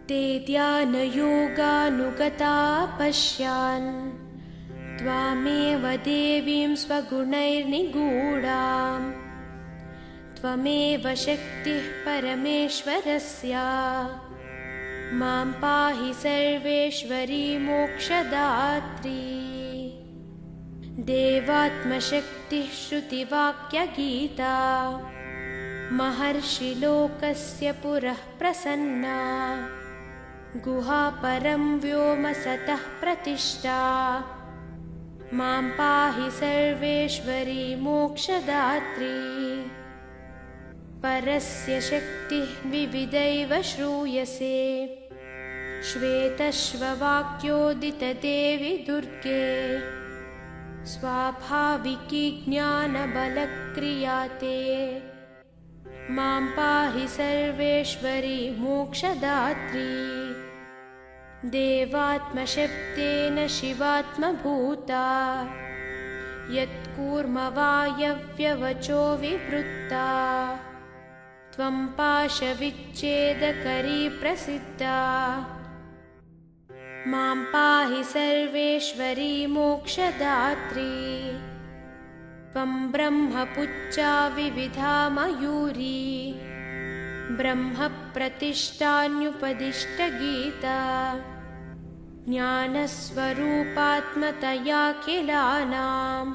ते ध्यानयोगानुगता पश्यान् त्वामेव देवीं स्वगुणैर्निगूढाम् त्वमेव शक्तिः परमेश्वरस्य मां पाहि सर्वेश्वरी मोक्षदात्री। देवात्मशक्तिः श्रुतिवाक्यगीता महर्षिलोकस्य पुरः प्रसन्ना गुहापरं व्योम सतः प्रतिष्ठा मां पाहि सर्वेश्वरी मोक्षदात्री। परस्य शक्तिः विविधैव श्रूयसे श्वेतश्ववाक्योदितदेवि दुर्गे स्वाभाविकी ज्ञानबलक्रिया ते मां पाहि सर्वेश्वरी मोक्षदात्री। देवात्मशब्देन शिवात्मभूता यत्कूर्मवायव्यवचो विवृत्ता त्वं पाशविच्छेदकरी प्रसिद्धा मां पाहि सर्वेश्वरी मोक्षदात्री। त्वं ब्रह्मपुच्छा विविधा मयूरी ब्रह्मप्रतिष्ठान्युपदिष्टगीता ज्ञानस्वरूपात्मतयाखिलानां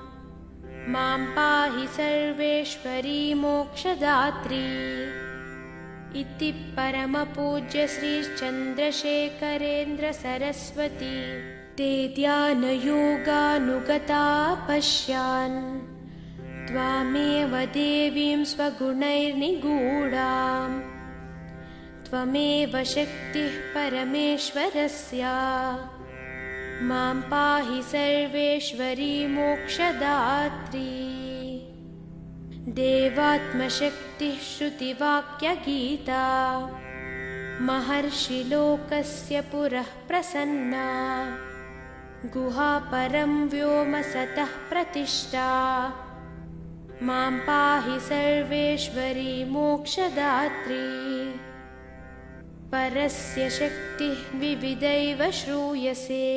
मां पाहि सर्वेश्वरी मोक्षदात्री। इति परमपूज्य श्री चन्द्रशेखरेन्द्र सरस्वती। ते ध्यानयोगानुगता पश्यान् त्वामेव देवीं स्वगुणैर्निगूढाम् त्वमेव शक्तिः परमेश्वरस्य मां पाहि सर्वेश्वरी मोक्षदात्री। देवात्मशक्तिः श्रुतिवाक्यगीता महर्षिलोकस्य पुरः प्रसन्ना गुहापरं व्योम सतः प्रतिष्ठा मां पाहि सर्वेश्वरी मोक्षदात्री। परस्य शक्तिः विविधैव श्रूयसे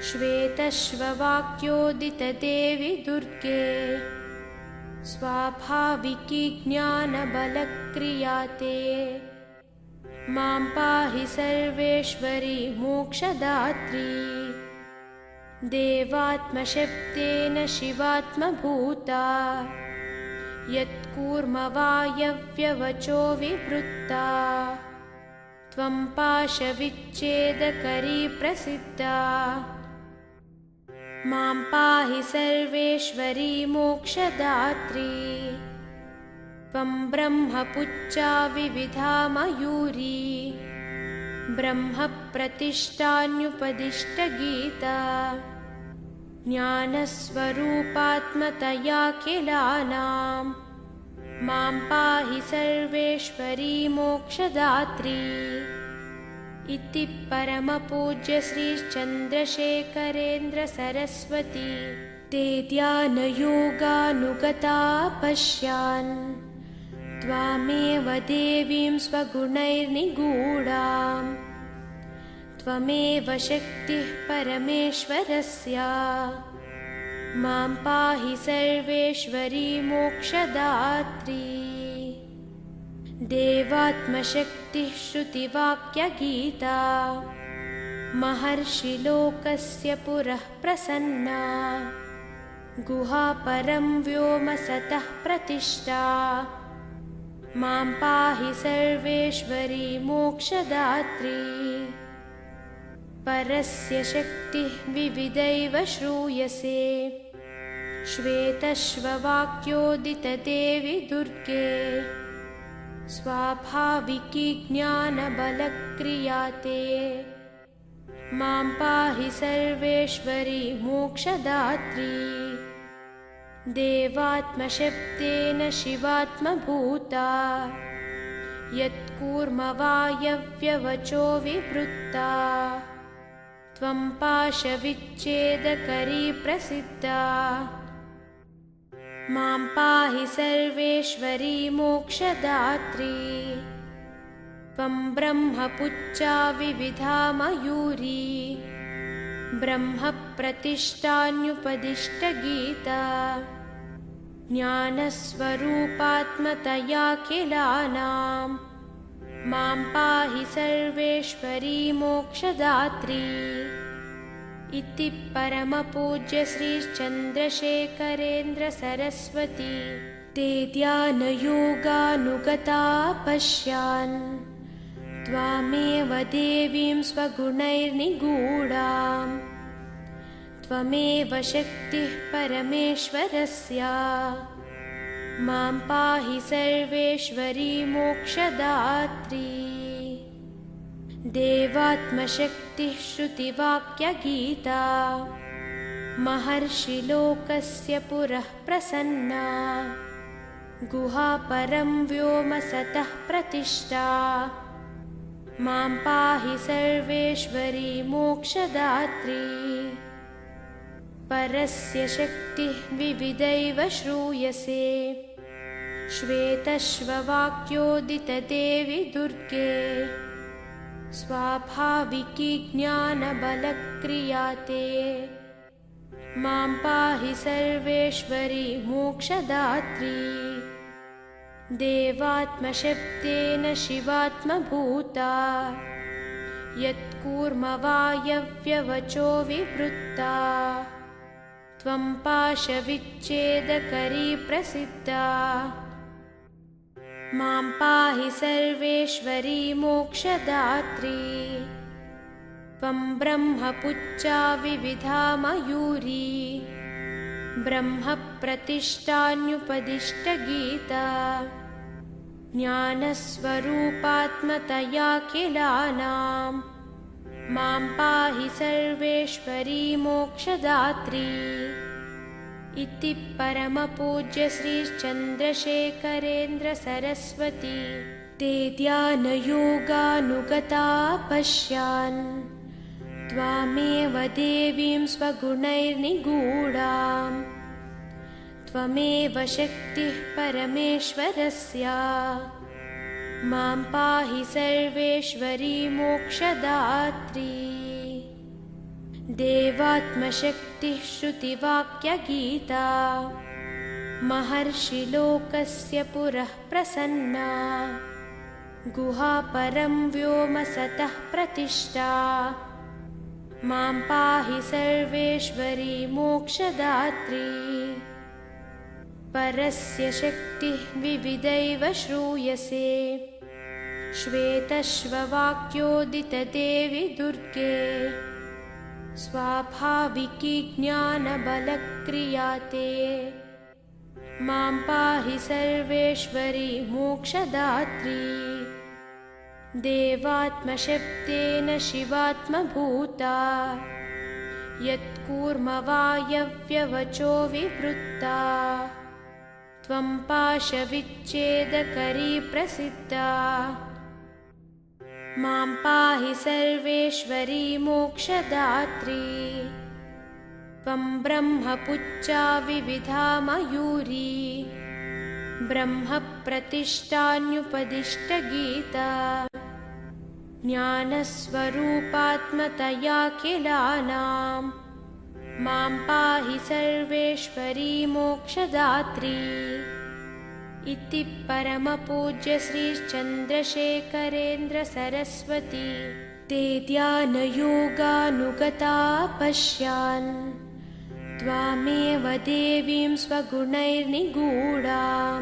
श्वेतश्ववाक्योदितदेवि दुर्गे स्वाभाविकी ज्ञानबलक्रिया ते मां पाहि सर्वेश्वरी मोक्षदात्री। देवात्मशब्देन शिवात्मभूता यत्कूर्मवायव्यवचो विवृत्ता त्वं पाशविच्छेदकरी प्रसिद्धा मां पाहि सर्वेश्वरी मोक्षदात्री। त्वं ब्रह्मपुच्छा विविधा मयूरी ब्रह्मप्रतिष्ठान्युपदिष्टगीता ज्ञानस्वरूपात्मतयाखिलानां मां पाहि सर्वेश्वरी मोक्षदात्री। इति परमपूज्य श्री चन्द्रशेखरेन्द्र सरस्वती। ते ध्यानयोगानुगता पश्यान् त्वामेव देवीं स्वगुणैर्निगूढाम् त्वमेव शक्तिः परमेश्वरस्य मां पाहि सर्वेश्वरी मोक्षदात्री। देवात्मशक्तिः श्रुतिवाक्यगीता महर्षिलोकस्य पुरः प्रसन्ना गुहापरं व्योम सतः प्रतिष्ठा मां पाहि सर्वेश्वरी मोक्षदात्री। परस्य शक्तिः विविधैव श्रूयसे श्वेतश्ववाक्योदितदेवि दुर्गे स्वाभाविकी ज्ञानबलक्रिया ते मां पाहि सर्वेश्वरी मोक्षदात्री। देवात्मशब्देन शिवात्मभूता यत्कूर्मवायव्यवचो विवृत्ता त्वं पाशविच्छेदकरी प्रसिद्धा मां पाहि सर्वेश्वरी मोक्षदात्री। त्वं ब्रह्मपुच्छा विविधा मयूरी ब्रह्मप्रतिष्ठान्युपदिष्टगीता ज्ञानस्वरूपात्मतयाखिलानां मां पाहि सर्वेश्वरी मोक्षदात्री इति परमपूज्य श्रीचन्द्रशेखरेन्द्र सरस्वती ते ध्यानयोगानुगता पश्यान् त्वामेव देवीं स्वगुणैर्निगूढां त्वमेव शक्तिः परमेश्वरस्य मां पाहि सर्वेश्वरी मोक्षदात्री देवात्मशक्तिः श्रुतिवाक्यगीता महर्षिलोकस्य पुरः प्रसन्ना गुहापरं व्योम सतः प्रतिष्ठा मां पाहि सर्वेश्वरी मोक्षदात्री परस्य शक्तिः विविधैव श्रूयसे श्वेतश्ववाक्योदितदेवि दुर्गे स्वाभाविकी ज्ञानबलक्रियाते मां पाहि सर्वेश्वरी मोक्षदात्री देवात्मशब्देन शिवात्मभूता यत्कूर्मवायव्यवचो विवृत्ता त्वं पाशविच्छेदकरी प्रसिद्धा मां पाहि सर्वेश्वरी मोक्षदात्री त्वं ब्रह्मपुच्छा विविधा मयूरी ब्रह्मप्रतिष्ठान्युपदिष्टगीता ज्ञानस्वरूपात्मतयाखिलानां मां पाहि सर्वेश्वरी मोक्षदात्री इति परमपूज्य श्रीचन्द्रशेखरेन्द्र सरस्वती ते ध्यानयोगानुगता पश्यान् त्वामेव देवीं स्वगुणैर्निगूढां त्वमेव शक्तिः परमेश्वरस्य मां पाहि सर्वेश्वरी मोक्षदात्री देवात्मशक्तिः श्रुतिवाक्यगीता महर्षिलोकस्य पुरः प्रसन्ना गुहापरं व्योम सतः प्रतिष्ठा मां पाहि सर्वेश्वरी मोक्षदात्री परस्य शक्तिः विविधैव श्रूयसे श्वेतश्ववाक्योदितदेवि दुर्गे स्वाभाविकी ज्ञानबलक्रियाते मां पाहि सर्वेश्वरी मोक्षदात्री देवात्मशब्देन शिवात्मभूता यत्कूर्मवायव्यवचो विवृत्ता त्वं पाशविच्छेदकरी प्रसिद्धा मां पाहि सर्वेश्वरी मोक्षदात्री त्वं ब्रह्मपुच्छा विविधा मयूरी ब्रह्मप्रतिष्ठान्युपदिष्टगीता ज्ञानस्वरूपात्मतयाखिलानां मां पाहि सर्वेश्वरी मोक्षदात्री इति परमपूज्य श्रीचन्द्रशेखरेन्द्र सरस्वती ते ध्यानयोगानुगता पश्यान् त्वामेव देवीं स्वगुणैर्निगूढां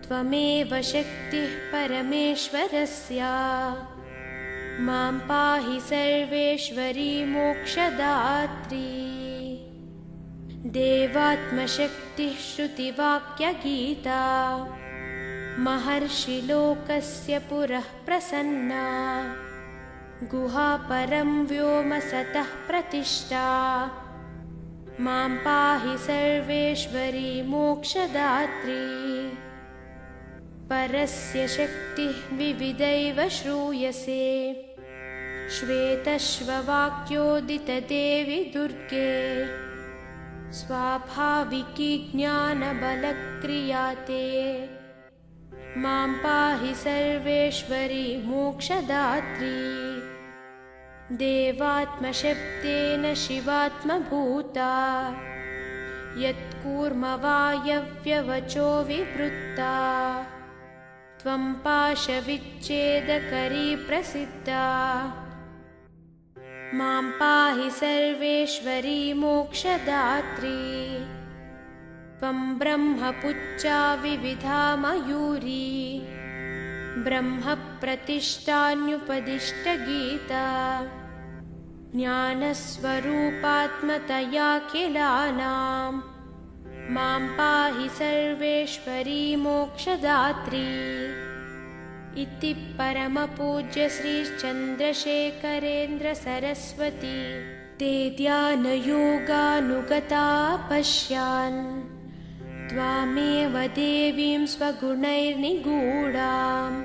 त्वमेव शक्तिः परमेश्वरस्य मां पाहि सर्वेश्वरी मोक्षदात्री देवात्मशक्तिः श्रुतिवाक्यगीता महर्षिलोकस्य पुरः प्रसन्ना गुहापरं व्योम सतः प्रतिष्ठा मां पाहि सर्वेश्वरी मोक्षदात्री परस्य शक्तिः विविधैव श्रूयसे श्वेतश्ववाक्योदितदेवि दुर्गे स्वाभाविकी ज्ञानबलक्रियाते मां पाहि सर्वेश्वरी मोक्षदात्री। देवात्मशब्देन शिवात्मभूता यत्कूर्मवायव्यवचो विवृत्ता। त्वं पाशविच्छेदकरी प्रसिद्धा। मां पाहि सर्वेश्वरी मोक्षदात्री। त्वं ब्रह्मपुच्छा विविधा मयूरी। ब्रह्मप्रतिष्ठान्युपदिष्टगीता। ज्ञानस्वरूपात्मतयाखिलानां। मां पाहि सर्वेश्वरी मोक्षदात्री। इति परमपूज्य श्री चन्द्रशेखरेन्द्र सरस्वती ते ध्यानयोगानुगता पश्यान् त्वामेव देवीं स्वगुणैर्निगूढाम्।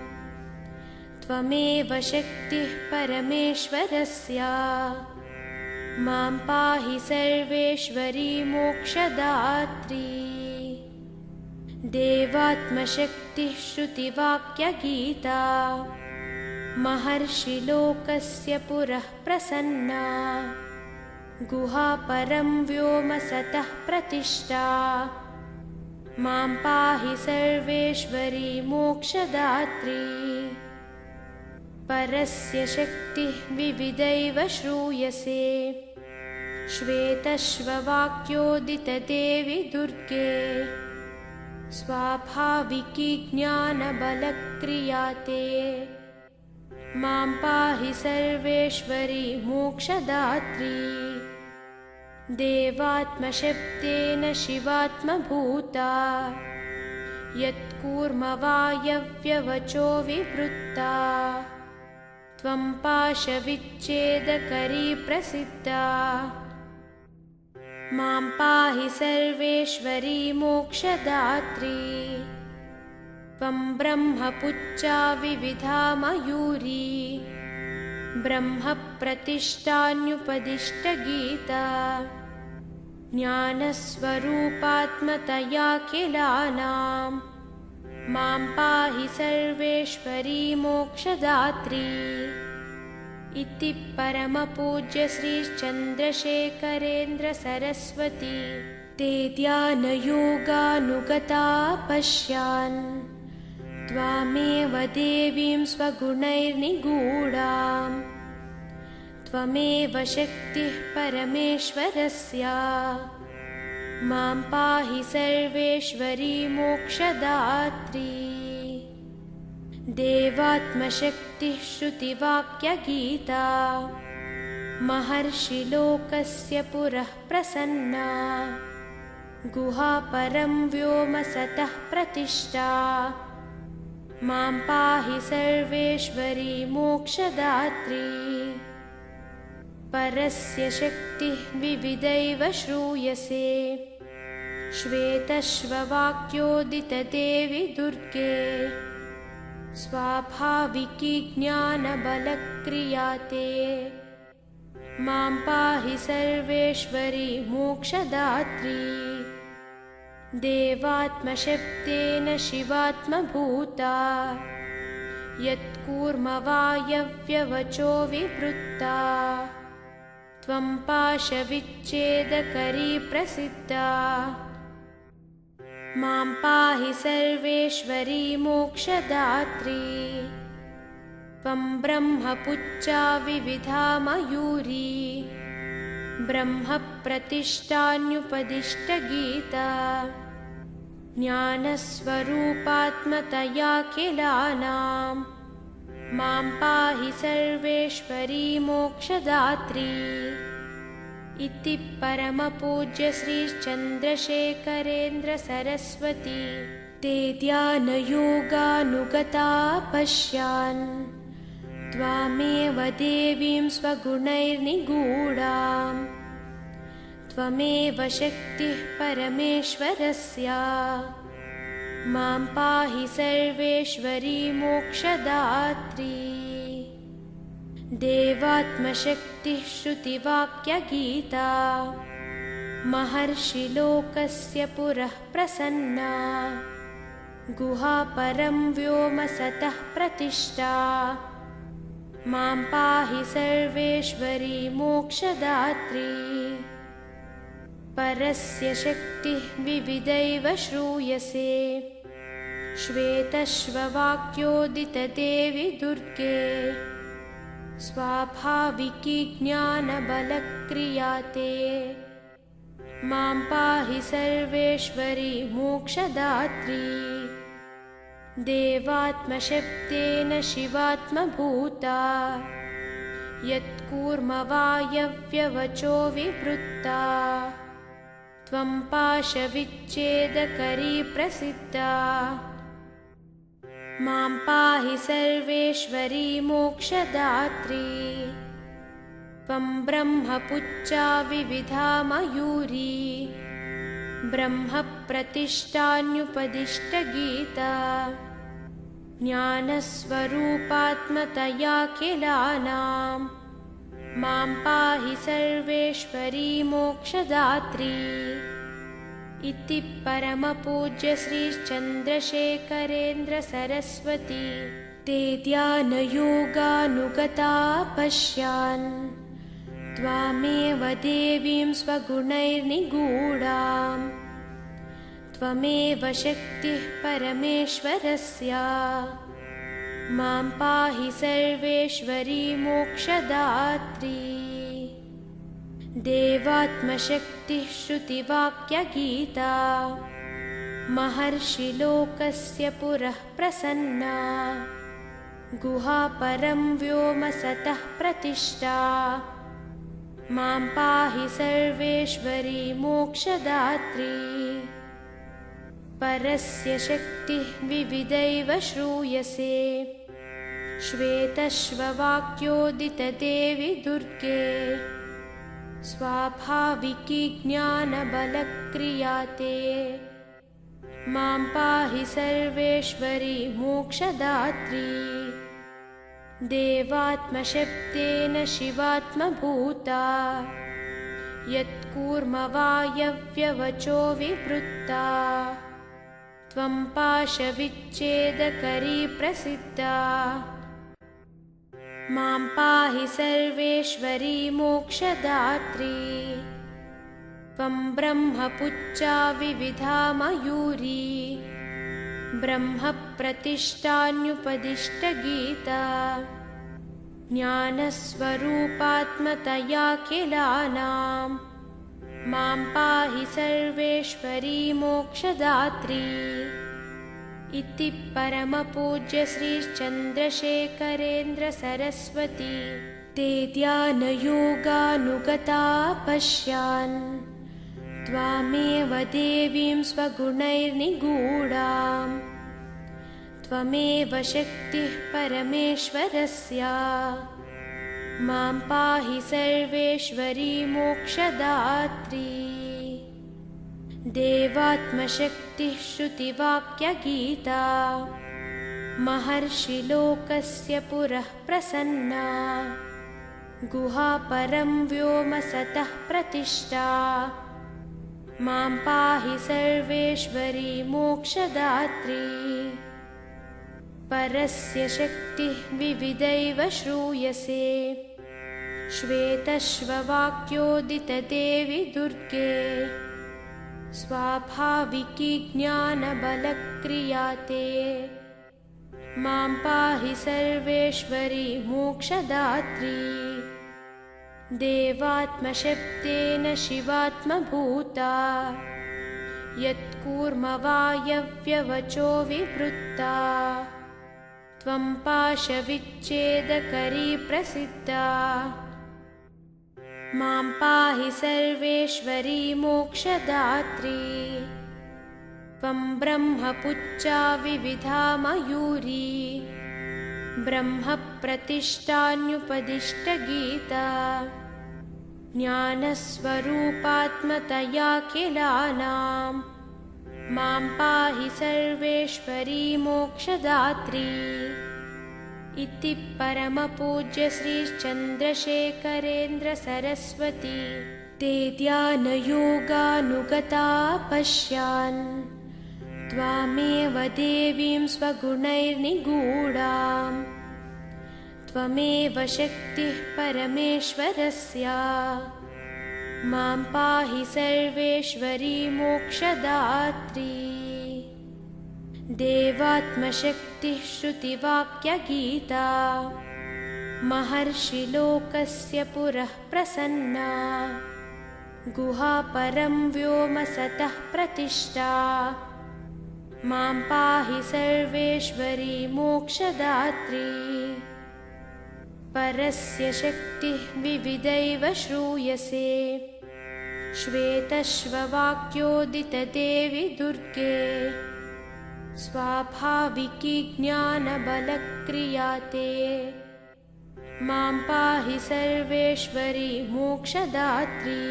त्वमेव शक्तिः परमेश्वरस्य। मां पाहि सर्वेश्वरी मोक्षदात्री। देवात्मशक्तिः श्रुतिवाक्यगीता। महर्षिलोकस्य पुरः प्रसन्ना। गुहापरं व्योम सतः प्रतिष्ठा। मां पाहि सर्वेश्वरी मोक्षदात्री। परस्य शक्तिः विविधैव श्रूयसे। श्वेतश्ववाक्योदितदेवि दुर्गे। स्वाभाविकी ज्ञानबलक्रिया ते। मां पाहि सर्वेश्वरी मोक्षदात्री। देवात्मशब्देन शिवात्मभूता यत्कूर्मवायव्यवचो विवृत्ता। त्वं पाशविच्छेदकरी प्रसिद्धा। मां पाहि सर्वेश्वरी मोक्षदात्री। त्वं ब्रह्मपुच्छा विविधा मयूरी। ब्रह्मप्रतिष्ठान्युपदिष्टगीता। ज्ञानस्वरूपात्मतयाखिलानां। मां पाहि सर्वेश्वरी मोक्षदात्री। इति परमपूज्य श्री चन्द्रशेखरेन्द्र सरस्वती ते ध्यानयोगानुगता पश्यान् त्वामेव देवीं स्वगुणैर्निगूढाम्। त्वमेव शक्तिः परमेश्वरस्य। मां पाहि सर्वेश्वरी मोक्षदात्री। देवात्मशक्तिः श्रुतिवाक्यगीता। महर्षिलोकस्य पुरः प्रसन्ना। गुहापरं व्योम सतः प्रतिष्ठा। मां पाहि सर्वेश्वरी मोक्षदात्री। परस्य शक्तिः विविधैव श्रूयसे। श्वेतश्ववाक्योदितदेवि दुर्गे। स्वाभाविकी ज्ञानबलक्रिया ते। मां पाहि सर्वेश्वरी मोक्षदात्री। देवात्मशब्देन शिवात्मभूता यत्कूर्मवायव्यवचो विवृत्ता। त्वं पाशविच्छेदकरी प्रसिद्धा। मां पाहि सर्वेश्वरी मोक्षदात्री। त्वं ब्रह्मपुच्छा विविधा मयूरी। ब्रह्मप्रतिष्ठान्युपदिष्टगीता। ज्ञानस्वरूपात्मतयाखिलानां। मां पाहि सर्वेश्वरी मोक्षदात्री। इति परमपूज्य श्री चन्द्रशेखरेन्द्र सरस्वती ते ध्यानयोगानुगता पश्यान् त्वामेव देवीं स्वगुणैर्निगूढाम्। त्वमेव शक्तिः परमेश्वरस्य। मां पाहि सर्वेश्वरी मोक्षदात्री। देवात्मशक्तिः श्रुतिवाक्यगीता। महर्षिलोकस्य पुरः प्रसन्ना। गुहापरं व्योम सतः प्रतिष्ठा मां पाहि सर्वेश्वरी मोक्षदात्री परस्य शक्तिः विविधैव श्रूयसे श्वेतश्ववाक्योदितदेवि दुर्गे स्वाभाविकी ज्ञानबलक्रिया ते मां पाहि सर्वेश्वरी मोक्षदात्री देवात्मशब्देन शिवात्मभूता यत्कूर्मवायव्यवचो विवृत्ता त्वं पाशविच्छेदकरी प्रसिद्धा मां पाहि सर्वेश्वरी मोक्षदात्री त्वं ब्रह्मपुच्छा विविधा मयूरी ब्रह्मप्रतिष्ठान्युपदिष्टगीता ज्ञानस्वरूपात्मतयाखिलानां मां पाहि सर्वेश्वरी मोक्षदात्री इति परमपूज्य श्रीचन्द्रशेखरेन्द्र सरस्वती ते ध्यानयोगानुगता पश्यान् त्वामेव देवीं स्वगुणैर्निगूढां त्वमेव शक्तिः परमेश्वरस्य मां पाहि सर्वेश्वरी मोक्षदात्री देवात्मशक्तिः श्रुतिवाक्यगीता महर्षिलोकस्य पुरः प्रसन्ना गुहापरं व्योम सतः प्रतिष्ठा मां पाहि सर्वेश्वरी मोक्षदात्री परस्य शक्तिः विविधैव श्रूयसे श्वेतश्ववाक्योदितदेवि दुर्गे स्वाभाविकी ज्ञानबलक्रिया ते मां पाहि सर्वेश्वरी मोक्षदात्री देवात्मशब्देन शिवात्मभूता यत्कूर्मवायव्यवचो विवृत्ता त्वं पाशविच्छेदकरी प्रसिद्धा मां पाहि सर्वेश्वरी मोक्षदात्री त्वं ब्रह्मपुच्छा विविधा मयूरी ब्रह्मप्रतिष्ठान्युपदिष्टगीता ज्ञानस्वरूपात्मतयाखिलानां मां पाहि सर्वेश्वरी मोक्षदात्री इति परमपूज्य श्रीचन्द्रशेखरेन्द्र सरस्वती ते ध्यानयोगानुगता पश्यान् त्वामेव देवीं स्वगुणैर्निगूढां त्वमेव शक्तिः परमेश्वरस्य मां पाहि सर्वेश्वरी मोक्षदात्री देवात्मशक्तिः श्रुतिवाक्यगीता महर्षिलोकस्य पुरः प्रसन्ना गुहापरं व्योम सतः प्रतिष्ठा मां पाहि सर्वेश्वरी मोक्षदात्री परस्य शक्तिः विविधैव श्रूयसे श्वेतश्ववाक्योदितदेवि दुर्गे स्वाभाविकी ज्ञानबलक्रिया ते मां पाहि सर्वेश्वरी मोक्षदात्री देवात्मशब्देन शिवात्मभूता यत्कूर्मवायव्यवचो विवृत्ता त्वं पाशविच्छेदकरी प्रसिद्धा मां पाहि सर्वेश्वरी मोक्षदात्री त्वं ब्रह्मपुच्छा विविधा मयूरी ब्रह्मप्रतिष्ठान्युपदिष्टगीता ज्ञानस्वरूपात्मतयाखिलानां मां पाहि सर्वेश्वरी मोक्षदात्री इति परमपूज्य श्रीचन्द्रशेखरेन्द्र सरस्वती ते ध्यानयोगानुगता पश्यान् त्वामेव देवीं स्वगुणैर्निगूढाम् त्वमेव शक्तिः परमेश्वरस्य मां पाहि सर्वेश्वरी मोक्षदात्री। देवात्मशक्तिः श्रुतिवाक्यगीता महर्षिलोकस्य पुरः प्रसन्ना गुहापरं व्योम सतः प्रतिष्ठा मां पाहि सर्वेश्वरी मोक्षदात्री। परस्य शक्तिः विविधैव श्रूयसे श्वेतश्ववाक्योदितदेवि दुर्गे स्वाभाविकी ज्ञानबलक्रिया ते मां पाहि सर्वेश्वरी मोक्षदात्री।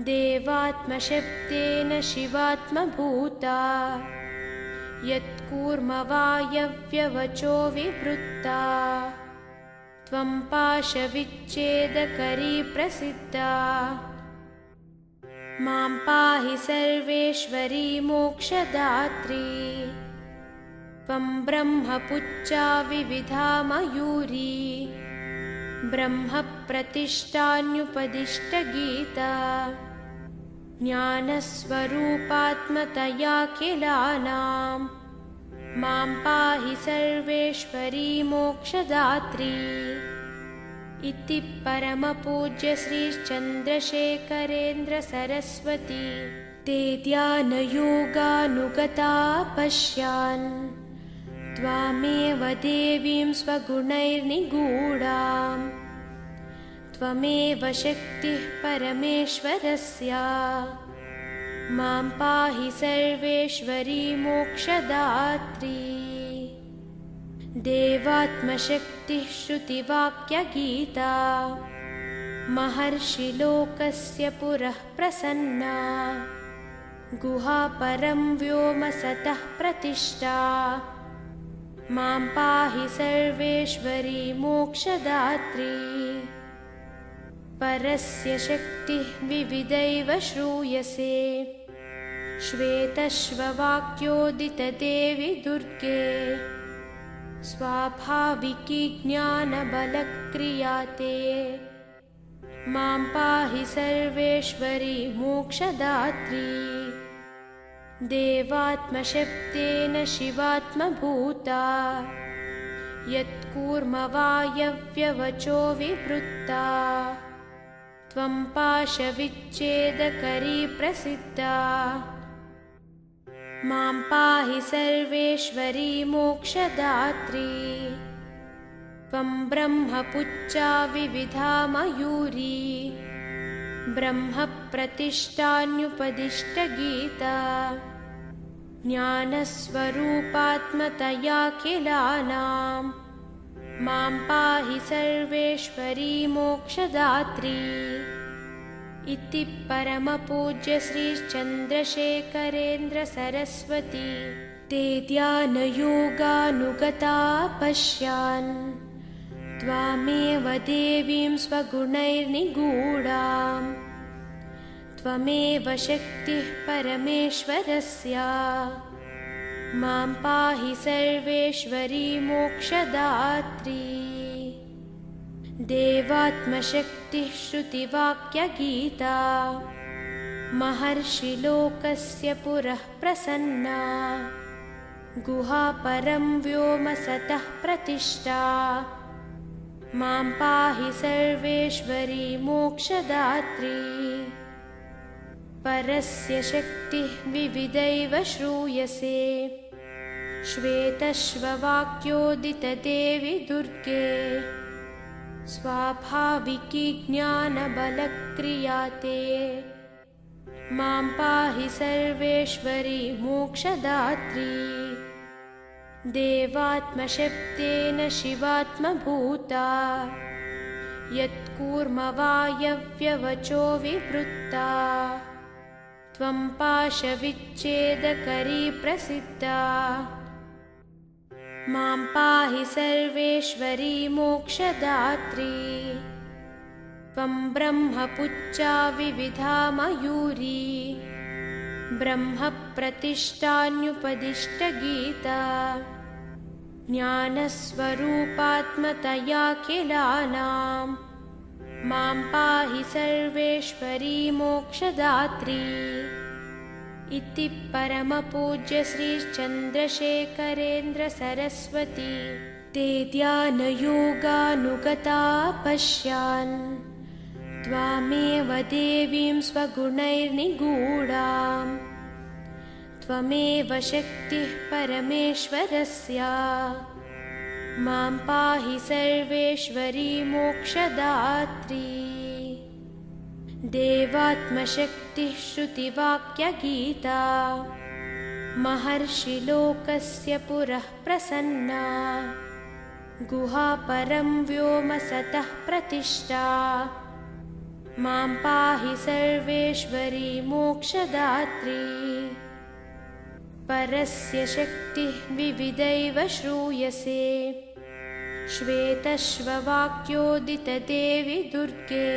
देवात्मशब्देन शिवात्मभूता यत्कूर्मवायव्यवचो विवृत्ता त्वं पाशविच्छेदकरी प्रसिद्धा मां पाहि सर्वेश्वरी मोक्षदात्री। त्वं ब्रह्मपुच्छा विविधा मयूरी ब्रह्मप्रतिष्ठान्युपदिष्टगीता ज्ञानस्वरूपात्मतयाखिलानां मां पाहि सर्वेश्वरी मोक्षदात्री। इति परमपूज्य श्री चन्द्रशेखरेन्द्र सरस्वती ते ध्यानयोगानुगता पश्यान् त्वामेव देवीं स्वगुणैर्निगूढाम् त्वमेव शक्तिः परमेश्वरस्य मां पाहि सर्वेश्वरी मोक्षदात्री। देवात्मशक्तिः श्रुतिवाक्यगीता महर्षिलोकस्य पुरः प्रसन्ना गुहापरं व्योम सतः प्रतिष्ठा मां पाहि सर्वेश्वरी मोक्षदात्री। परस्य शक्तिः विविधैव श्रूयसे श्वेतश्ववाक्योदितदेवि दुर्गे स्वाभाविकी ज्ञानबलक्रिया ते मां पाहि सर्वेश्वरी मोक्षदात्री। देवात्मशब्देन शिवात्मभूता यत्कूर्मवायव्यवचो विवृत्ता त्वं पाशविच्छेदकरी प्रसिद्धा मां पाहि सर्वेश्वरी मोक्षदात्री। त्वं ब्रह्मपुच्छा विविधा मयूरी ब्रह्मप्रतिष्ठान्युपदिष्टगीता ज्ञानस्वरूपात्मतयाखिलानां मां पाहि सर्वेश्वरी मोक्षदात्री। इति परमपूज्य श्री चन्द्रशेखरेन्द्र सरस्वती ते ध्यानयोगानुगता पश्यान् त्वामेव देवीं स्वगुणैर्निगूढाम् त्वमेव शक्तिः परमेश्वरस्य मां पाहि सर्वेश्वरी मोक्षदात्री। देवात्मशक्तिः श्रुतिवाक्यगीता महर्षिलोकस्य पुरः प्रसन्ना गुहापरं व्योम सतः प्रतिष्ठा मां पाहि सर्वेश्वरी मोक्षदात्री। परस्य शक्तिः विविधैव श्रूयसे श्वेतश्ववाक्योदितदेवि दुर्गे स्वाभाविकी ज्ञानबलक्रिया ते मां पाहि सर्वेश्वरी मोक्षदात्री। देवात्मशब्देन शिवात्मभूता यत्कूर्मवायव्यवचो विवृत्ता त्वं पाशविच्छेदकरी प्रसिद्धा मां पाहि सर्वेश्वरी मोक्षदात्री। त्वं ब्रह्मपुच्छा विविधा मयूरी ब्रह्म प्रतिष्ठान्युपदिष्टगीता ज्ञानस्वरूपात्मतयाखिलानां मां पाहि सर्वेश्वरी मोक्षदात्री इति परमपूज्य श्री चन्द्रशेखरेन्द्र सरस्वती ते ध्यानयोगानुगता पश्यान् त्वामेव देवीं स्वगुणैर्निगूढाम् त्वमेव शक्तिः परमेश्वरस्य मां पाहि सर्वेश्वरी मोक्षदात्री देवात्मशक्तिः श्रुतिवाक्यगीता महर्षिलोकस्य पुरः प्रसन्ना गुहापरं व्योम सतः प्रतिष्ठा मां पाहि सर्वेश्वरी मोक्षदात्री परस्य शक्तिः विविधैव श्रूयसे श्वेतश्ववाक्योदितदेवि दुर्गे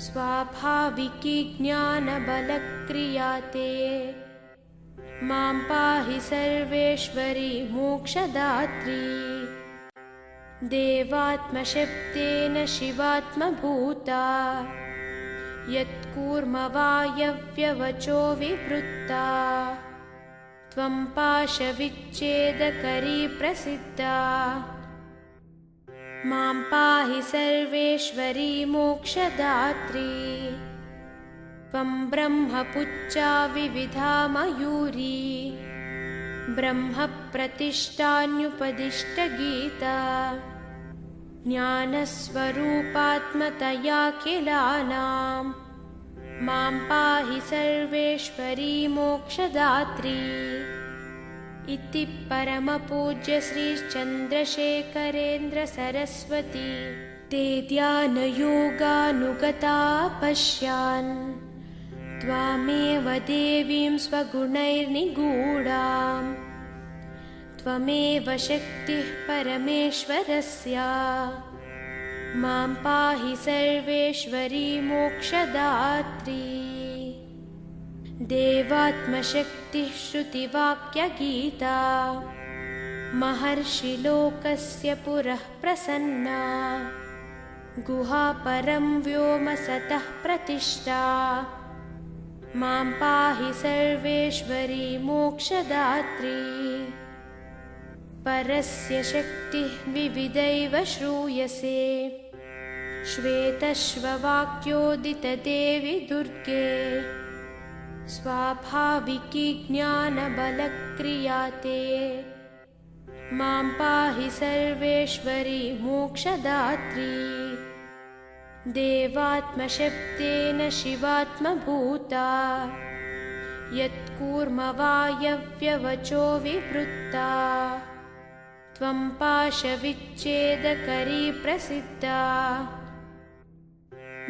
स्वाभाविकी ज्ञानबलक्रिया ते मां पाहि सर्वेश्वरी मोक्षदात्री देवात्मशब्देन शिवात्मभूता यत्कूर्मवायव्यवचो विवृत्ता त्वं पाशविच्छेदकरी प्रसिद्धा मां पाहि सर्वेश्वरी मोक्षदात्री त्वं ब्रह्मपुच्छा विविधा मयूरी ब्रह्मप्रतिष्ठान्युपदिष्टगीता ज्ञानस्वरूपात्मतयाखिलानां मां पाहि सर्वेश्वरी मोक्षदात्री इति परमपूज्य श्री चन्द्रशेखरेन्द्र सरस्वती ते ध्यानयोगानुगता पश्यान् त्वामेव देवीं स्वगुणैर्निगूढाम् त्वमेव शक्तिः परमेश्वरस्य मां पाहि सर्वेश्वरी मोक्षदात्री देवात्मशक्तिः श्रुतिवाक्यगीता महर्षिलोकस्य पुरः प्रसन्ना गुहापरं व्योम सतः प्रतिष्ठा मां पाहि सर्वेश्वरी मोक्षदात्री परस्य शक्तिः विविधैव श्रूयसे श्वेतश्ववाक्योदितदेवि दुर्गे स्वाभाविकी ज्ञानबलक्रिया ते मां पाहि सर्वेश्वरी मोक्षदात्री देवात्मशब्देन शिवात्मभूता यत्कूर्मवायव्यवचो विवृत्ता त्वं पाशविच्छेदकरी प्रसिद्धा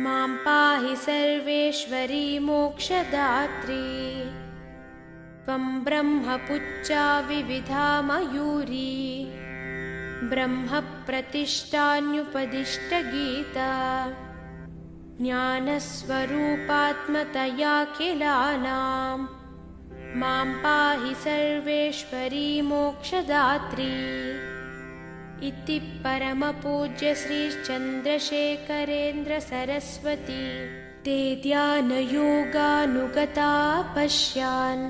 मां पाहि सर्वेश्वरी मोक्षदात्री त्वं ब्रह्मपुच्छा विविधा मयूरी ब्रह्मप्रतिष्ठान्युपदिष्टगीता ज्ञानस्वरूपात्मतयाखिलानां मां पाहि सर्वेश्वरी मोक्षदात्री इति परमपूज्य श्री चन्द्रशेखरेन्द्र सरस्वती ते ध्यानयोगानुगता पश्यान्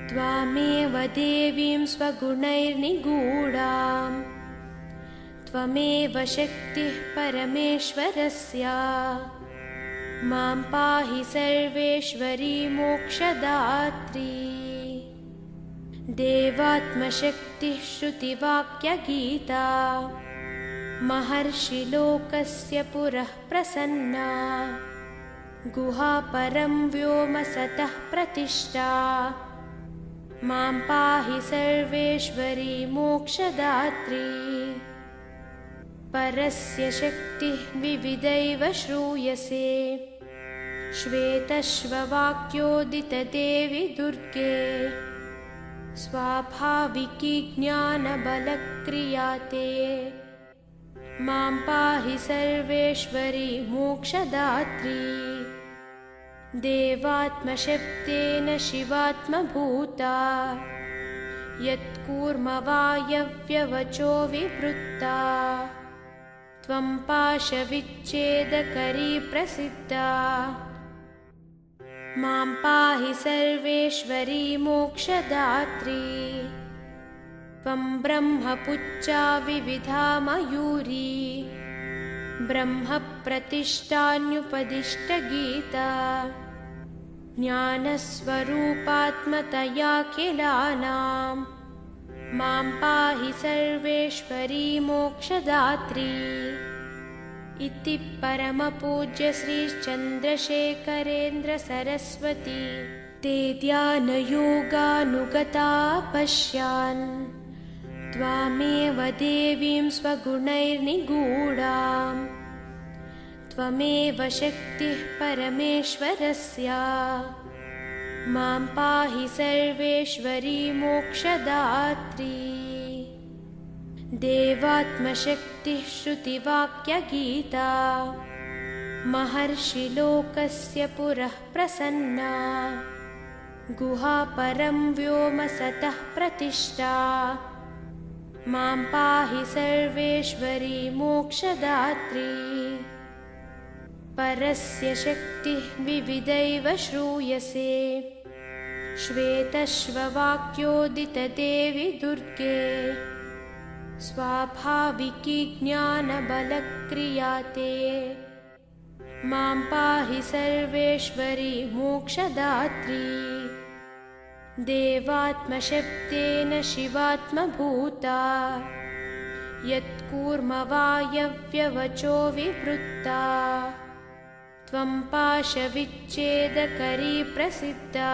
त्वामेव देवीं स्वगुणैर्निगूढाम् त्वमेव शक्तिः परमेश्वरस्य मां पाहि सर्वेश्वरी मोक्षदात्री देवात्मशक्तिः श्रुतिवाक्यगीता महर्षिलोकस्य पुरः प्रसन्ना गुहापरं व्योम सतः प्रतिष्ठा मां पाहि सर्वेश्वरी मोक्षदात्री परस्य शक्तिः विविधैव श्रूयसे श्वेतश्ववाक्योदितदेवि दुर्गे स्वाभाविकी ज्ञानबलक्रिया ते मां पाहि सर्वेश्वरी मोक्षदात्री देवात्मशब्देन शिवात्मभूता यत्कूर्मवायव्यवचो विवृत्ता त्वं पाशविच्छेदकरी प्रसिद्धा मां पाहि सर्वेश्वरी मोक्षदात्री त्वं ब्रह्मपुच्छा विविधा मयूरी ब्रह्मप्रतिष्ठान्युपदिष्टगीता ज्ञानस्वरूपात्मतयाखिलानां मां पाहि सर्वेश्वरी मोक्षदात्री इति परमपूज्य श्री चन्द्रशेखरेन्द्र सरस्वती ते ध्यानयोगानुगता पश्यान् त्वामेव देवीं स्वगुणैर्निगूढां त्वमेव शक्तिः परमेश्वरस्य मां पाहि सर्वेश्वरी मोक्षदात्री देवात्मशक्तिः श्रुतिवाक्यगीता महर्षिलोकस्य पुरः प्रसन्ना गुहापरं व्योम सतः प्रतिष्ठा मां पाहि सर्वेश्वरी मोक्षदात्री परस्य शक्तिः विविधैव श्रूयसे श्वेतश्ववाक्योदितदेवि दुर्गे स्वाभाविकी ज्ञानबलक्रिया ते मां पाहि सर्वेश्वरी मोक्षदात्री देवात्मशब्देन शिवात्मभूता यत्कूर्मवायव्यवचो विवृत्ता त्वं पाशविच्छेदकरी प्रसिद्धा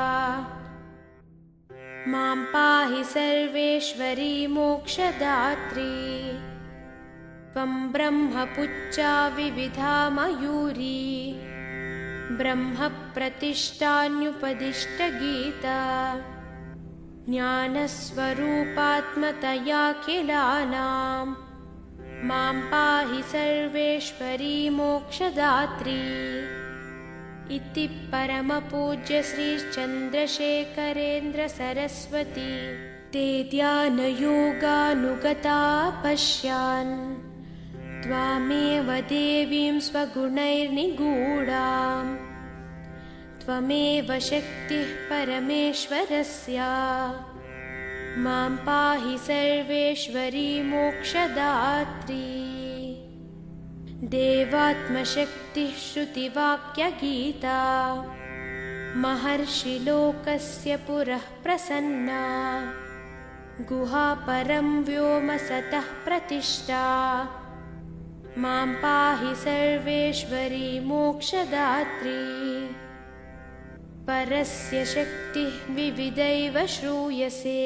मां पाहि सर्वेश्वरी मोक्षदात्री त्वं ब्रह्मपुच्छा विविधा मयूरी ब्रह्मप्रतिष्ठान्युपदिष्टगीता ज्ञानस्वरूपात्मतयाखिलानां मां पाहि सर्वेश्वरी मोक्षदात्री इति परमपूज्य श्री चन्द्रशेखरेन्द्र सरस्वती ते ध्यानयोगानुगता पश्यान् त्वामेव देवीं स्वगुणैर्निगूढां त्वमेव शक्तिः परमेश्वरस्य मां पाहि सर्वेश्वरी मोक्षदात्री देवात्मशक्तिः श्रुतिवाक्यगीता महर्षिलोकस्य पुरः प्रसन्ना गुहापरं व्योम सतः प्रतिष्ठा मां पाहि सर्वेश्वरी मोक्षदात्री परस्य शक्तिः विविधैव श्रूयसे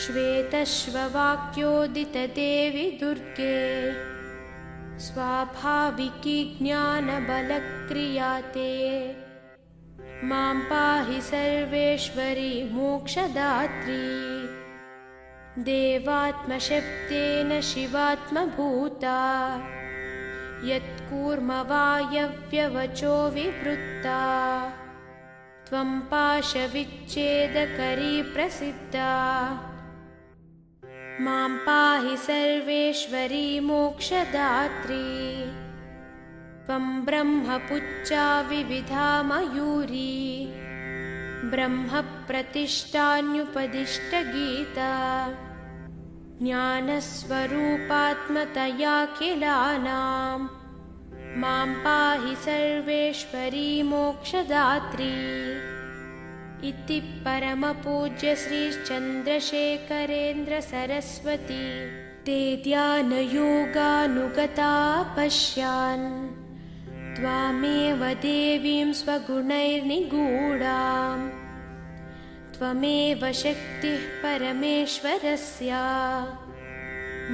श्वेतश्ववाक्योदितदेवि दुर्गे स्वाभाविकी ज्ञानबलक्रिया ते मां पाहि सर्वेश्वरी मोक्षदात्री देवात्मशब्देन शिवात्मभूता यत्कूर्मवायव्यवचो विवृत्ता त्वं पाशविच्छेदकरी प्रसिद्धा मां पाहि सर्वेश्वरी मोक्षदात्री त्वं ब्रह्मपुच्छा विविधा मयूरी ब्रह्मप्रतिष्ठान्युपदिष्टगीता ज्ञानस्वरूपात्मतयाखिलानां मां पाहि सर्वेश्वरी मोक्षदात्री इति परमपूज्य श्री चन्द्रशेखरेन्द्र सरस्वती ते ध्यानयोगानुगता पश्यान् त्वामेव देवीं स्वगुणैर्निगूढां त्वमेव शक्तिः परमेश्वरस्य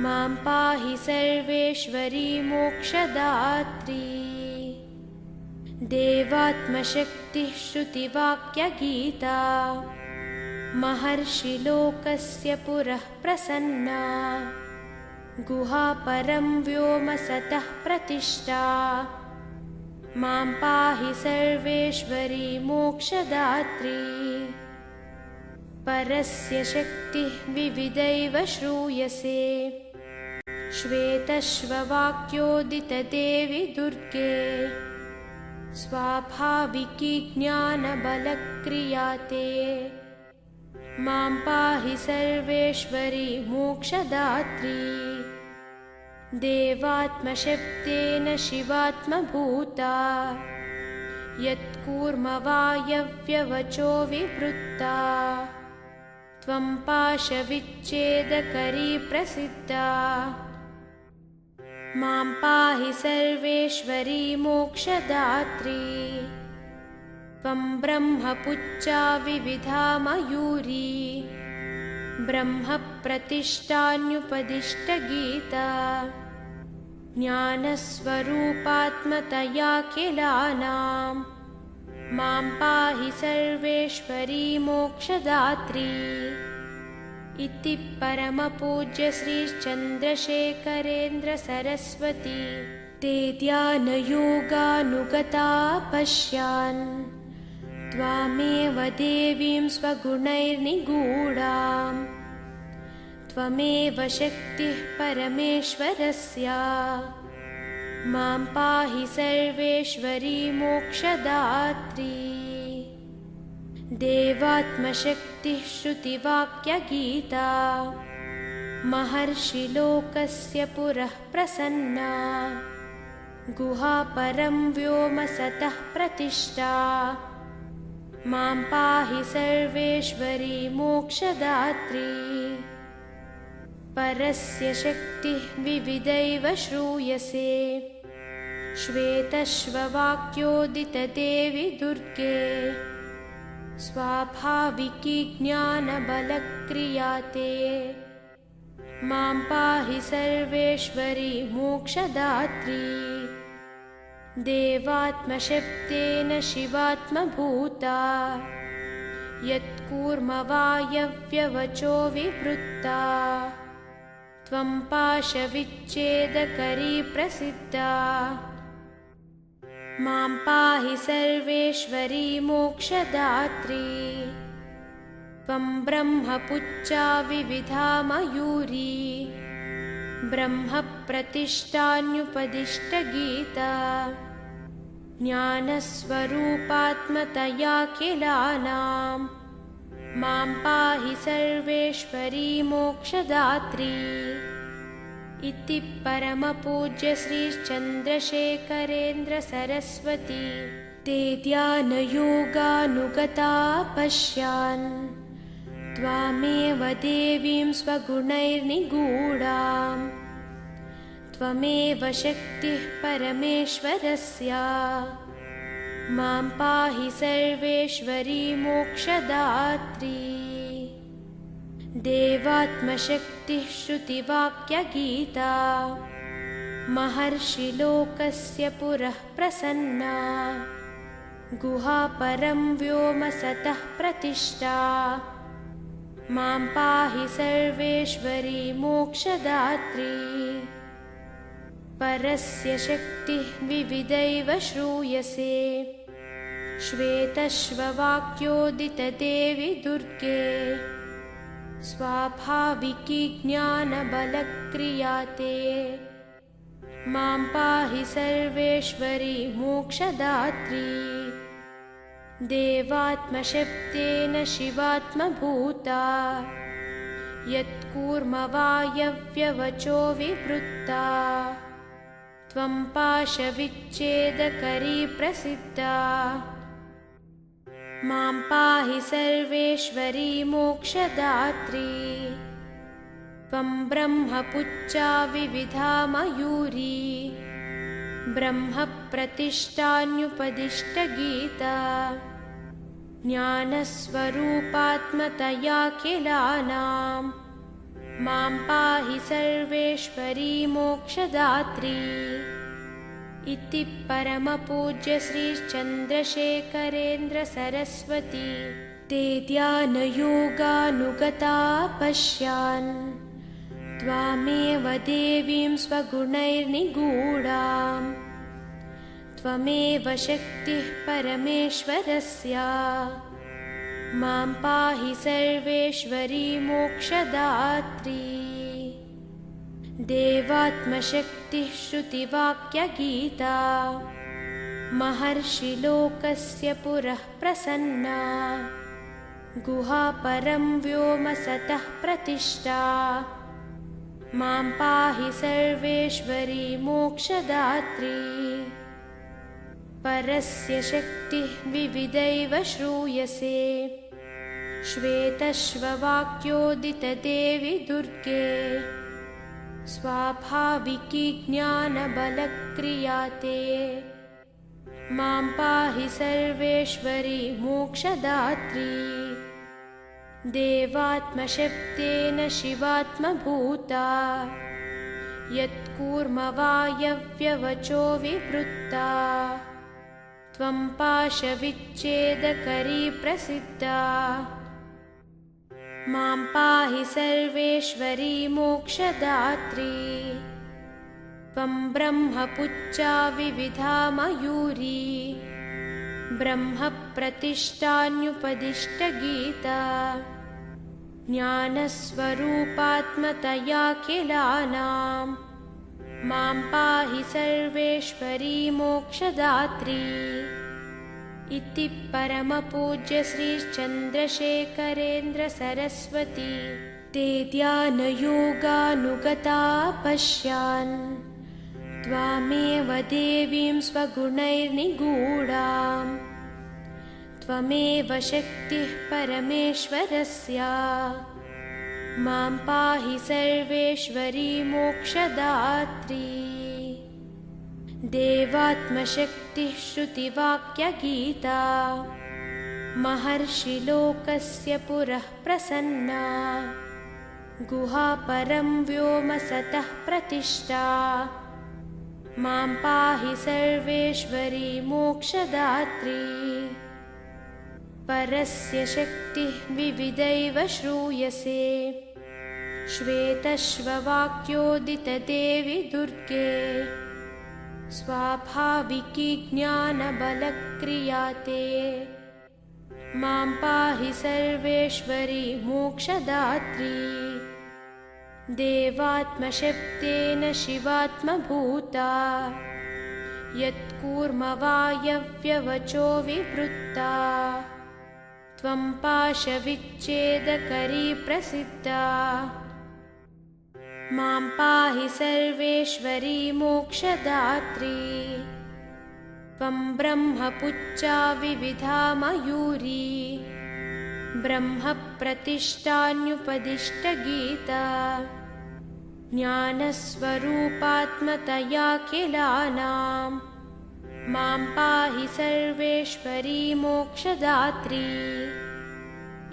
मां पाहि सर्वेश्वरी मोक्षदात्री देवात्मशक्तिः श्रुतिवाक्यगीता महर्षिलोकस्य पुरः प्रसन्ना गुहापरं व्योम सतः प्रतिष्ठा मां पाहि सर्वेश्वरी मोक्षदात्री। परस्य शक्तिः विविधैव श्रूयसे, श्वेतश्ववाक्योदितदेवि दुर्गे। स्वाभाविकी ज्ञानबलक्रिया ते, मां पाहि सर्वेश्वरी मोक्षदात्री। देवात्मशब्देन शिवात्मभूता, यत्कूर्मवायव्यवचो विवृत्ता। त्वं पाशविच्छेदकरी प्रसिद्धा, मां पाहि सर्वेश्वरी मोक्षदात्री। त्वं ब्रह्मपुच्छा विविधा मयूरी, ब्रह्मप्रतिष्ठान्युपदिष्टगीता। ज्ञानस्वरूपात्मतयाखिलानां, मां पाहि सर्वेश्वरी मोक्षदात्री। इति परमपूज्य श्रीचन्द्रशेखरेन्द्र सरस्वती ते ध्यानयोगानुगता पश्यान्, त्वामेव देवीं स्वगुणैर्निगूढां। त्वमेव शक्तिः परमेश्वरस्या, मां पाहि सर्वेश्वरी मोक्षदात्री। देवात्मशक्तिः श्रुतिवाक्यगीता, महर्षिलोकस्य पुरः प्रसन्ना। गुहापरं व्योम सतः प्रतिष्ठा, मां पाहि सर्वेश्वरी मोक्षदात्री। परस्य शक्तिः विविधैव श्रूयसे, श्वेतश्ववाक्योदितदेवि दुर्गे। स्वाभाविकी ज्ञानबलक्रिया ते, मां पाहि सर्वेश्वरी मोक्षदात्री। देवात्मशब्देन शिवात्मभूता, यत्कूर्मवायव्यवचो विवृत्ता। त्वं पाशविच्छेदकरी प्रसिद्धा, मां पाहि सर्वेश्वरी मोक्षदात्री। त्वं ब्रह्मपुच्छा विविधा मयूरी, ब्रह्मप्रतिष्ठान्युपदिष्टगीता। ज्ञानस्वरूपात्मतयाखिलानां, मां पाहि सर्वेश्वरी मोक्षदात्री। इति परमपूज्य श्रीचन्द्रशेखरेन्द्र सरस्वती ते ध्यानयोगानुगता पश्यान्, त्वामेव देवीं स्वगुणैर्निगूढां। त्वमेव शक्तिः परमेश्वरस्या, मां पाहि सर्वेश्वरी मोक्षदात्री। देवात्मशक्तिः श्रुतिवाक्यगीता, महर्षिलोकस्य पुरः प्रसन्ना। गुहापरं व्योम सतः प्रतिष्ठा, मां पाहि सर्वेश्वरी मोक्षदात्री। परस्य शक्तिः विविधैव श्रूयसे, श्वेतश्ववाक्योदितदेवि दुर्गे। स्वाभाविकी ज्ञानबलक्रिया ते, मां पाहि सर्वेश्वरी मोक्षदात्री। देवात्मशब्देन शिवात्मभूता, यत्कूर्मवायव्यवचो विवृत्ता। त्वं पाशविच्छेदकरी प्रसिद्धा, मां पाहि सर्वेश्वरी मोक्षदात्री। त्वं ब्रह्मपुच्छा विविधा मयूरी, ब्रह्मप्रतिष्ठान्युपदिष्टगीता। ज्ञानस्वरूपात्मतयाखिलानां, मां पाहि सर्वेश्वरी मोक्षदात्री। इति परमपूज्य श्रीचन्द्रशेखरेन्द्र सरस्वती ते ध्यानयोगानुगता पश्यान्, त्वामेव देवीं स्वगुणैर्निगूढां। त्वमेव शक्तिः परमेश्वरस्य मां पाहि सर्वेश्वरी मोक्षदात्री। देवात्मशक्तिः श्रुतिवाक्यगीता महर्षिलोकस्य पुरः प्रसन्ना। गुहापरं व्योम सतः प्रतिष्ठा मां पाहि सर्वेश्वरी मोक्षदात्री। परस्य शक्तिः विविधैव श्रूयसे श्वेतश्ववाक्योदितदेवि दुर्गे। स्वाभाविकी ज्ञानबलक्रिया ते मां पाहि सर्वेश्वरी मोक्षदात्री। देवात्मशब्देन शिवात्मभूता यत्कूर्मवायव्यवचो विवृत्ता। त्वं पाशविच्छेदकरी प्रसिद्धा मां पाहि सर्वेश्वरी मोक्षदात्री। त्वं ब्रह्मपुच्छा विविधा मयूरी ब्रह्मप्रतिष्ठान्युपदिष्टगीता। ज्ञानस्वरूपात्मतयाखिलानां मां पाहि सर्वेश्वरी मोक्षदात्री। इति परमपूज्य श्रीचन्द्रशेखरेन्द्र सरस्वती ते ध्यानयोगानुगता पश्यान् त्वामेव देवीं स्वगुणैर्निगूढाम्। त्वमेव शक्तिः परमेश्वरस्य मां पाहि सर्वेश्वरी मोक्षदात्री। देवात्मशक्तिः श्रुतिवाक्यगीता महर्षिलोकस्य पुरः प्रसन्ना। गुहापरं व्योम सतः प्रतिष्ठा मां पाहि सर्वेश्वरी मोक्षदात्री। परस्य शक्तिः विविधैव श्रूयसे श्वेतश्ववाक्योदितदेवि दुर्गे। स्वाभाविकी ज्ञानबलक्रिया ते मां पाहि सर्वेश्वरी मोक्षदात्री। देवात्मशब्देन शिवात्मभूता यत्कूर्मवायव्यवचो विवृत्ता। त्वं पाशविच्छेदकरी प्रसिद्धा मां पाहि सर्वेश्वरी मोक्षदात्री। त्वं ब्रह्मपुच्छा विविधा मयूरी ब्रह्मप्रतिष्ठान्युपदिष्टगीता। ज्ञानस्वरूपात्मतयाखिलानां मां पाहि सर्वेश्वरी मोक्षदात्री।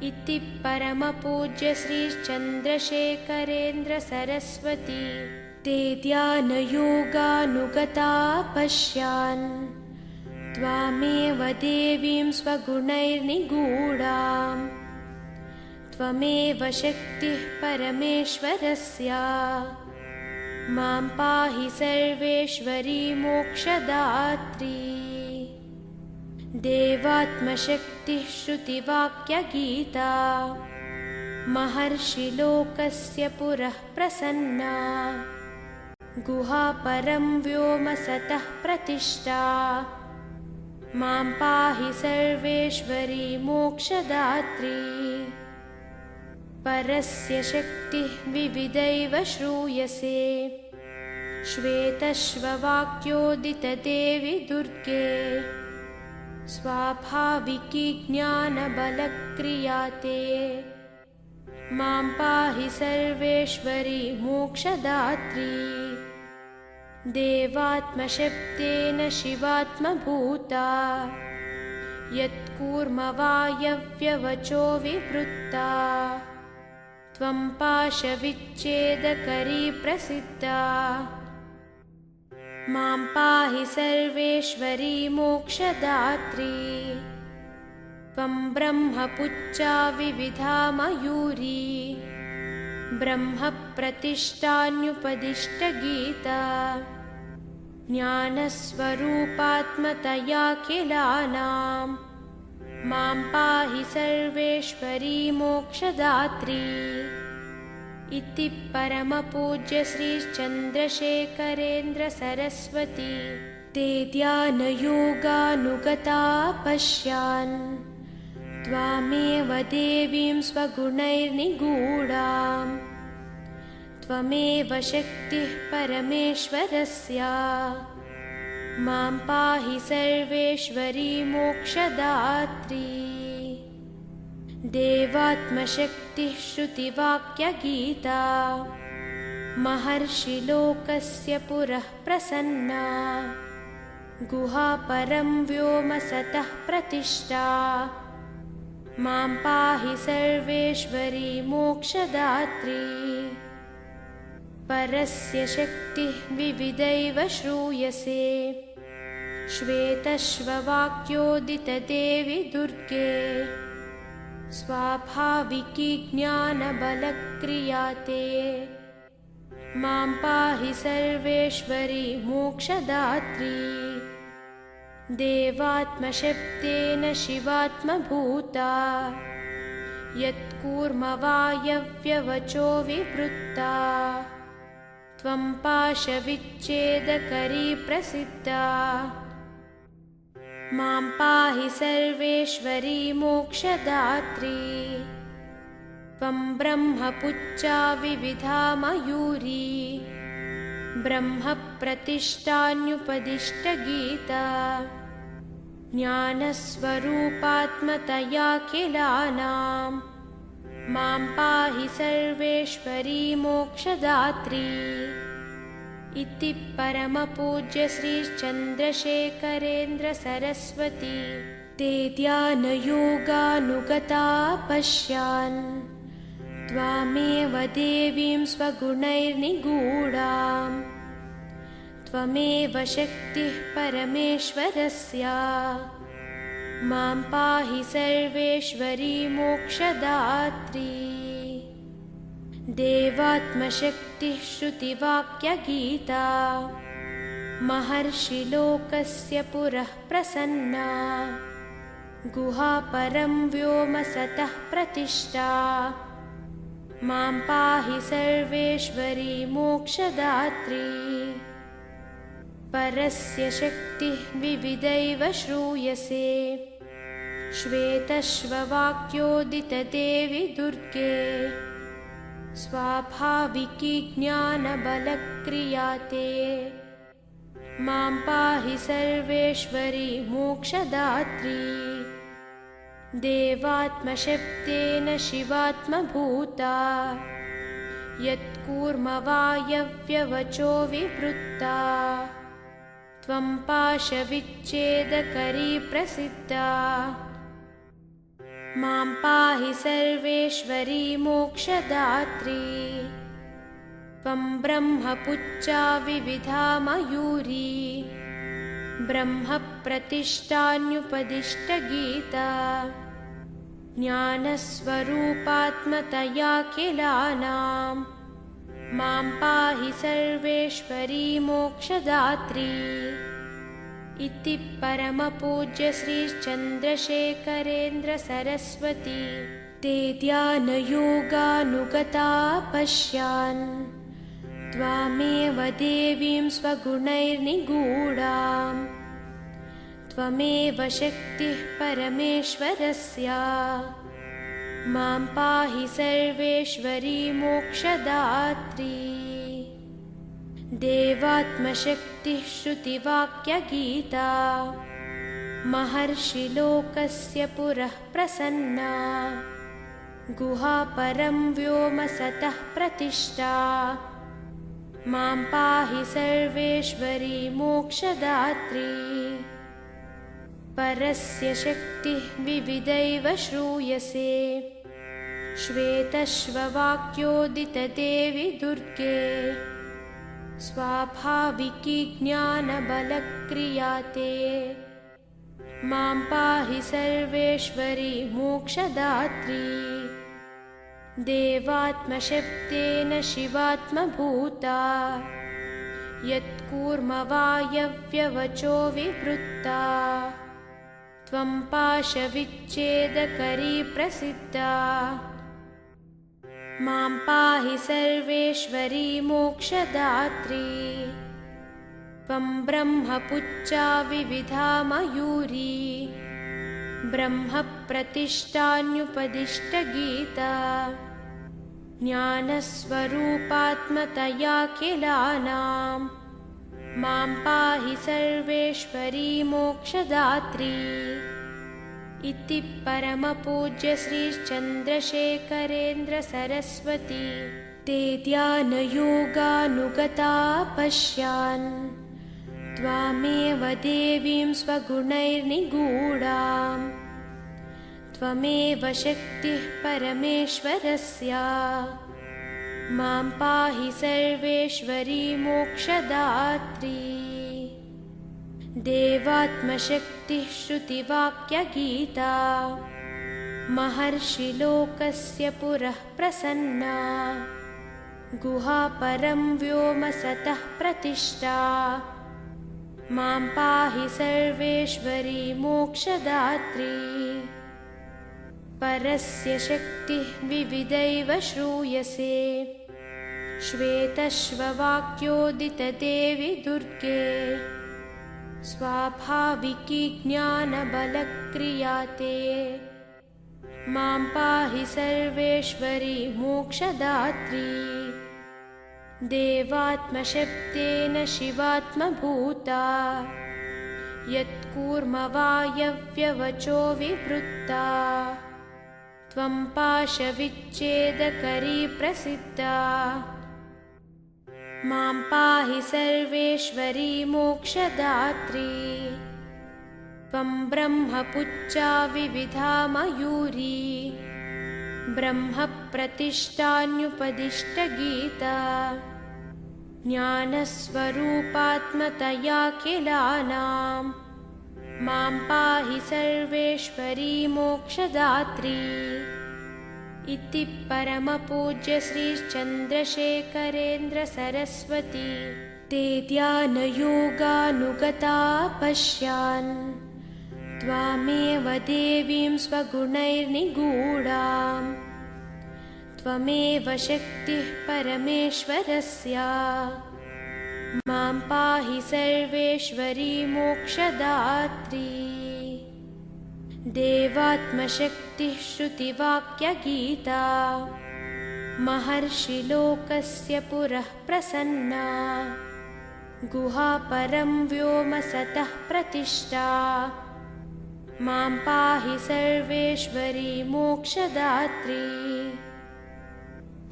इति परमपूज्य श्रीचन्द्रशेखरेन्द्र सरस्वती ते ध्यानयोगानुगता पश्यान् त्वामेव देवीं स्वगुणैर्निगूढाम्। त्वमेव शक्तिः परमेश्वरस्य मां पाहि सर्वेश्वरी मोक्षदात्री। देवात्मशक्तिः श्रुतिवाक्यगीता महर्षिलोकस्य पुरः प्रसन्ना। गुहापरं व्योम सतः प्रतिष्ठा मां पाहि सर्वेश्वरी मोक्षदात्री। परस्य शक्तिः विविधैव श्रूयसे श्वेतश्ववाक्योदितदेवि दुर्गे। स्वाभाविकी ज्ञानबलक्रिया ते मां पाहि सर्वेश्वरी मोक्षदात्री। देवात्मशब्देन शिवात्मभूता यत्कूर्मवायव्यवचो विवृत्ता। त्वं पाशविच्छेदकरी प्रसिद्धा मां पाहि सर्वेश्वरी मोक्षदात्री। त्वं ब्रह्मपुच्छा विविधा मयूरी ब्रह्मप्रतिष्ठान्युपदिष्टगीता। ज्ञानस्वरूपात्मतयाखिलानां मां पाहि सर्वेश्वरी मोक्षदात्री इति परमपूज्य श्रीचन्द्रशेखरेन्द्र सरस्वती ते ध्यानयोगानुगता पश्यान् त्वामेव देवीं स्वगुणैर्निगूढाम् त्वमेव शक्तिः परमेश्वरस्य मां पाहि सर्वेश्वरी मोक्षदात्री देवात्मशक्तिः श्रुतिवाक्यगीता महर्षिलोकस्य पुरः प्रसन्ना गुहापरं व्योम सतः प्रतिष्ठा मां पाहि सर्वेश्वरी मोक्षदात्री परस्य शक्तिः विविधैव श्रूयसे श्वेतश्ववाक्योदितदेवि दुर्गे स्वाभाविकी ज्ञानबलक्रिया ते मां पाहि सर्वेश्वरी मोक्षदात्री देवात्मशब्देन शिवात्मभूता यत्कूर्मवायव्यवचो विवृत्ता त्वं पाशविच्छेदकरी प्रसिद्धा मां पाहि सर्वेश्वरी मोक्षदात्री त्वं ब्रह्मपुच्छा विविधा मयूरी ब्रह्मप्रतिष्ठान्युपदिष्टगीता ज्ञानस्वरूपात्मतयाखिलानां मां पाहि सर्वेश्वरी मोक्षदात्री इति परमपूज्य श्रीचन्द्रशेखरेन्द्र सरस्वती ते ध्यानयोगानुगता पश्यान् त्वामेव देवीं स्वगुणैर्निगूढाम् त्वमेव शक्तिः परमेश्वरस्य मां पाहि सर्वेश्वरी मोक्षदात्री देवात्मशक्तिः श्रुतिवाक्यगीता महर्षिलोकस्य पुरः प्रसन्ना गुहापरं व्योम सतः प्रतिष्ठा मां पाहि सर्वेश्वरी मोक्षदात्री परस्य शक्तिः विविधैव श्रूयसे श्वेतश्ववाक्योदितदेवि दुर्गे स्वाभाविकी ज्ञानबलक्रिया ते मां पाहि सर्वेश्वरी मोक्षदात्री देवात्मशब्देन शिवात्मभूता यत्कूर्मवायव्यवचो विवृत्ता त्वं पाशविच्छेदकरी प्रसिद्धा मां पाहि सर्वेश्वरी मोक्षदात्री त्वं ब्रह्मपुच्छा विविधा मयूरी ब्रह्मप्रतिष्ठान्युपदिष्टगीता ज्ञानस्वरूपात्मतयाखिलानां मां पाहि सर्वेश्वरी मोक्षदात्री इति परमपूज्य श्रीचन्द्रशेखरेन्द्र सरस्वती ते ध्यानयोगानुगता पश्यान् त्वामेव देवीं स्वगुणैर्निगूढाम् त्वमेव शक्तिः परमेश्वरस्य मां पाहि सर्वेश्वरी मोक्षदात्री देवात्मशक्तिः श्रुतिवाक्यगीता महर्षिलोकस्य पुरः प्रसन्ना गुहापरं व्योम सतः प्रतिष्ठा मां पाहि सर्वेश्वरी मोक्षदात्री परस्य शक्तिः विविधैव श्रूयसे श्वेतश्ववाक्योदितदेवि दुर्गे स्वाभाविकी ज्ञानबलक्रिया ते मां पाहि सर्वेश्वरी मोक्षदात्री देवात्मशब्देन शिवात्मभूता यत्कूर्मवायव्यवचो विवृत्ता त्वं पाशविच्छेदकरी प्रसिद्धा मां पाहि सर्वेश्वरी मोक्षदात्री त्वं ब्रह्मपुच्छा विविधा मयूरी ब्रह्मप्रतिष्ठान्युपदिष्टगीता ज्ञानस्वरूपात्मतया किलानां मां पाहि सर्वेश्वरी मोक्षदात्री इति परमपूज्य श्रीचन्द्रशेखरेन्द्र सरस्वती ते ध्यानयोगानुगता पश्यान् त्वामेव देवीं स्वगुणैर्निगूढां त्वमेव शक्तिः परमेश्वरस्य मां पाहि सर्वेश्वरी मोक्षदात्री देवात्मशक्तिः श्रुतिवाक्यगीता महर्षिलोकस्य पुरः प्रसन्ना गुहापरं व्योम सतः प्रतिष्ठा मां पाहि सर्वेश्वरी मोक्षदात्री परस्य शक्तिः विविधैव श्रूयसे श्वेतश्ववाक्योदितदेवि दुर्गे स्वाभाविकी ज्ञानबलक्रिया ते मां पाहि सर्वेश्वरी मोक्षदात्री देवात्मशब्देन शिवात्मभूता यत्कूर्मवायव्यवचो विवृत्ता त्वं पाशविच्छेदकरी प्रसिद्धा मां पाहि सर्वेश्वरी मोक्षदात्री त्वं ब्रह्मपुच्छा विविधा मयूरी ब्रह्मप्रतिष्ठान्युपदिष्टगीता ज्ञानस्वरूपात्मतया किलानां मां पाहि सर्वेश्वरी मोक्षदात्री इति परमपूज्य श्रीचन्द्रशेखरेन्द्र सरस्वती ते ध्यानयोगानुगता पश्यान् त्वामेव देवीं स्वगुणैर्निगूढां त्वमेव शक्तिः परमेश्वरस्य मां पाहि सर्वेश्वरी मोक्षदात्री देवात्मशक्तिः श्रुतिवाक्यगीता महर्षिलोकस्य पुरः प्रसन्ना गुहापरं व्योम सतः प्रतिष्ठा मां पाहि सर्वेश्वरी मोक्षदात्री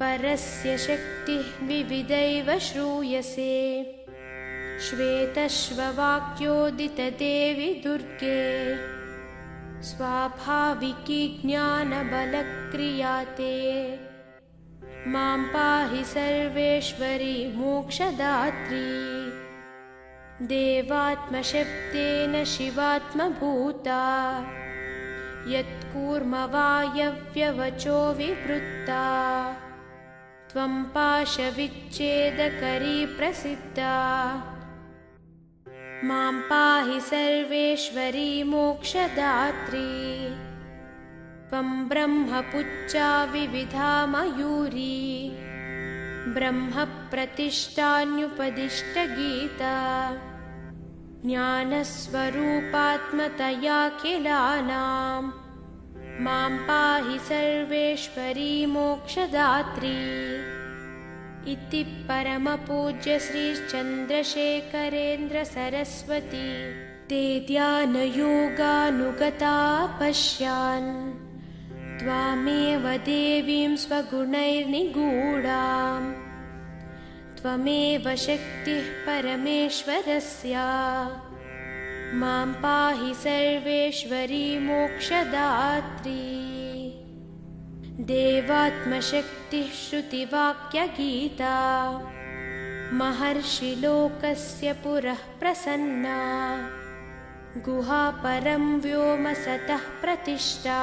परस्य शक्तिः विविधैव श्रूयसे श्वेतश्ववाक्योदितदेवि दुर्गे स्वाभाविकी ज्ञानबलक्रिया ते मां पाहि सर्वेश्वरी मोक्षदात्री देवात्मशब्देन शिवात्मभूता यत्कूर्मवायव्यवचो विवृत्ता त्वं पाशविच्छेदकरी प्रसिद्धा मां पाहि सर्वेश्वरी मोक्षदात्री त्वं ब्रह्मपुच्छा विविधा मयूरी ब्रह्मप्रतिष्ठान्युपदिष्टगीता ज्ञानस्वरूपात्मतया किलानां मां पाहि सर्वेश्वरी मोक्षदात्री इति परमपूज्य श्रीचन्द्रशेखरेन्द्र सरस्वती ते ध्यानयोगानुगता पश्यान् त्वामेव देवीं स्वगुणैर्निगूढां त्वमेव शक्तिः परमेश्वरस्य मां पाहि सर्वेश्वरी मोक्षदात्री देवात्मशक्तिः श्रुतिवाक्यगीता महर्षिलोकस्य पुरः प्रसन्ना गुहापरं व्योम सतः प्रतिष्ठा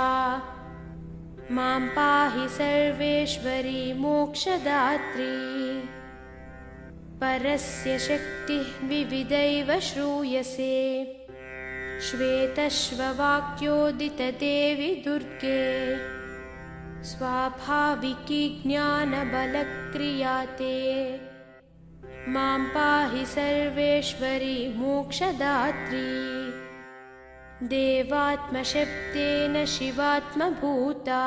मां पाहि सर्वेश्वरी मोक्षदात्री परस्य शक्तिः विविधैव श्रूयसे श्वेतश्ववाक्योदितदेवि दुर्गे स्वाभाविकी ज्ञानबलक्रिया ते मां पाहि सर्वेश्वरी मोक्षदात्री देवात्मशब्देन शिवात्मभूता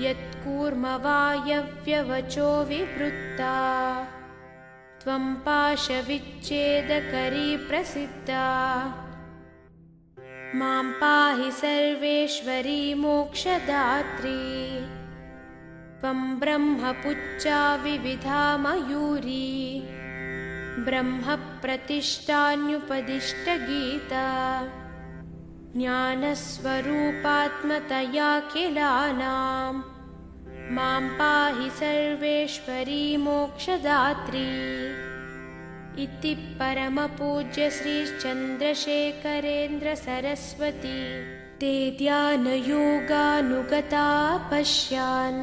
यत्कूर्मवायव्यवचो विवृत्ता त्वं पाशविच्छेदकरी प्रसिद्धा मां पाहि सर्वेश्वरी मोक्षदात्री त्वं ब्रह्मपुच्छा विविधा मयूरी ब्रह्मप्रतिष्ठान्युपदिष्टगीता ज्ञानस्वरूपात्मतया किलानां मां पाहि सर्वेश्वरी मोक्षदात्री इति परमपूज्य श्रीचन्द्रशेखरेन्द्र सरस्वती ते ध्यानयोगानुगता पश्यान्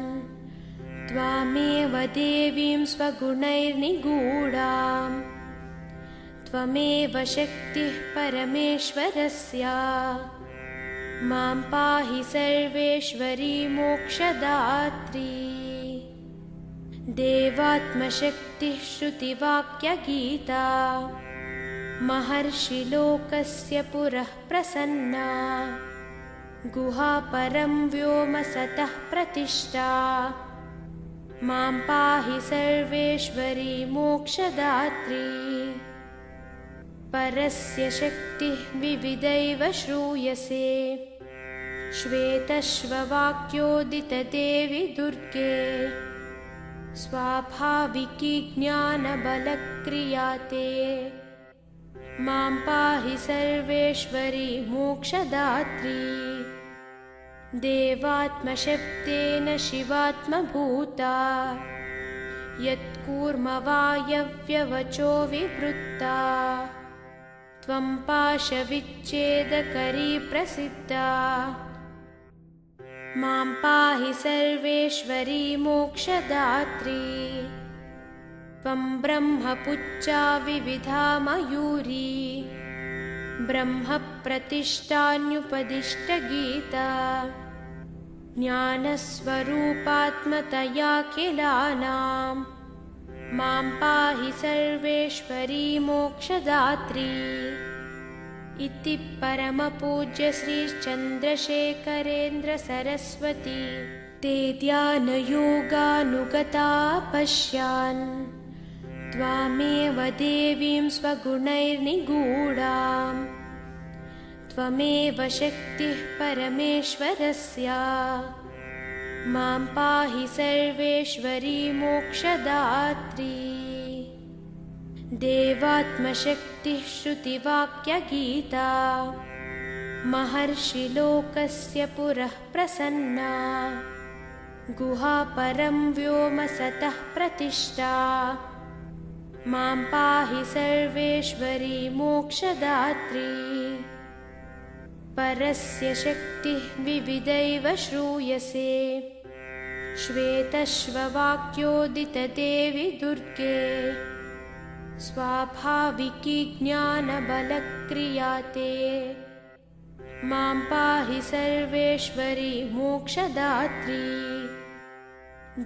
त्वामेव देवीं स्वगुणैर्निगूढाम् त्वमेव शक्तिः परमेश्वरस्य मां पाहि सर्वेश्वरी मोक्षदात्री देवात्मशक्तिः श्रुतिवाक्यगीता महर्षिलोकस्य पुरः प्रसन्ना गुहापरं व्योम सतः प्रतिष्ठा मां पाहि सर्वेश्वरी मोक्षदात्री परस्य शक्तिः विविधैव श्रूयसे श्वेतश्ववाक्योदितदेवि दुर्गे स्वाभाविकी ज्ञानबलक्रिया ते मां पाहि सर्वेश्वरी मोक्षदात्री देवात्मशब्देन शिवात्मभूता यत्कूर्मवायव्यवचो विवृत्ता त्वं पाशविच्छेदकरी प्रसिद्धा मां पाहि सर्वेश्वरी मोक्षदात्री त्वं ब्रह्मपुच्छा विविधा मयूरी ब्रह्मप्रतिष्ठान्युपदिष्टगीता ज्ञानस्वरूपात्मतया किलानां मां पाहि सर्वेश्वरी मोक्षदात्री इति परमपूज्य श्रीचन्द्रशेखरेन्द्र सरस्वती ते ध्यानयोगानुगता पश्यान् त्वामेव देवीं स्वगुणैर्निगूढाम् त्वमेव शक्तिः परमेश्वरस्य मां पाहि सर्वेश्वरी मोक्षदात्री देवात्मशक्तिः श्रुतिवाक्यगीता महर्षिलोकस्य पुरः प्रसन्ना गुहापरं व्योम सतः प्रतिष्ठा मां पाहि सर्वेश्वरी मोक्षदात्री परस्य शक्तिः विविधैव श्रूयसे श्वेतश्ववाक्योदितदेवि दुर्गे स्वाभाविकी ज्ञानबलक्रिया ते मां पाहि सर्वेश्वरी मोक्षदात्री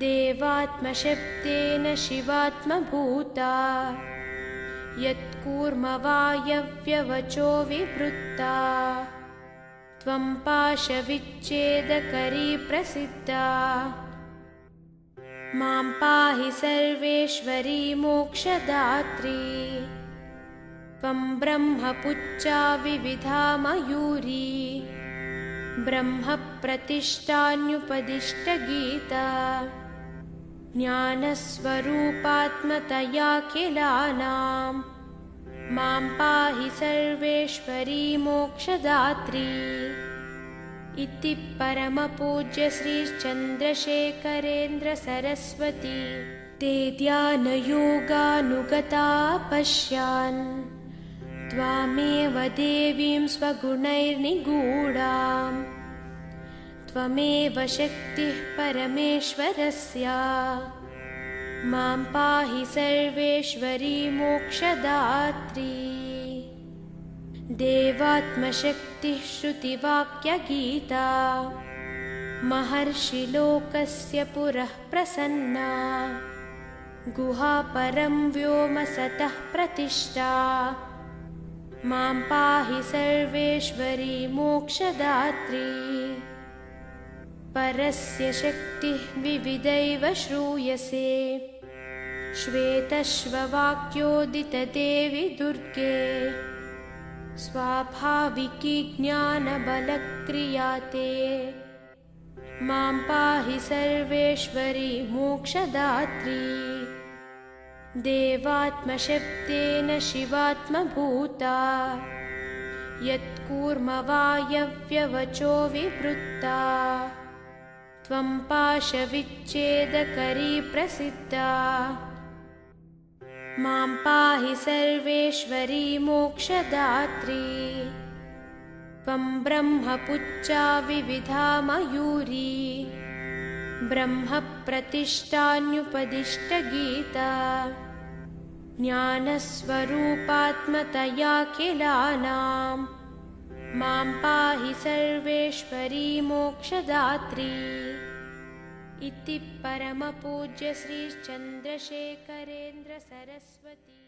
देवात्मशब्देन शिवात्मभूता यत्कूर्मवायव्यवचो विवृत्ता त्वं पाशविच्छेदकरी प्रसिद्धा मां पाहि सर्वेश्वरी मोक्षदात्री त्वं ब्रह्मपुच्छा विविधा मयूरी ब्रह्मप्रतिष्ठान्युपदिष्टगीता ज्ञानस्वरूपात्मतया किलानां मां पाहि सर्वेश्वरी मोक्षदात्री इति परमपूज्य श्रीचन्द्रशेखरेन्द्र सरस्वती ते ध्यानयोगानुगता पश्यान् त्वामेव देवीं स्वगुणैर्निगूढाम् त्वमेव शक्तिः परमेश्वरस्य मां पाहि सर्वेश्वरी मोक्षदात्री। देवात्मशक्तिः श्रुतिवाक्यगीता महर्षिलोकस्य पुरः प्रसन्ना। गुहापरं व्योम सतः प्रतिष्ठा। मां पाहि सर्वेश्वरी मोक्षदात्री। परस्य शक्तिः विविधैव श्रूयसे। श्वेतश्ववाक्योदितदेवि दुर्गे। स्वाभाविकी ज्ञानबलक्रिया ते। मां पाहि सर्वेश्वरी मोक्षदात्री। देवात्मशब्देन शिवात्मभूता। यत्कूर्मवायव्यवचो विवृत्ता। त्वं पाशविच्छेदकरी प्रसिद्धा। मां पाहि सर्वेश्वरी मोक्षदात्री। त्वं ब्रह्मपुच्छा विविधा मयूरी। ब्रह्मप्रतिष्ठान्युपदिष्टगीता। ज्ञानस्वरूपात्मतयाखिलानां। मां पाहि सर्वेश्वरी मोक्षदात्री। इति परमपूज्य श्री चन्द्रशेखरेन्द्र सरस्वती।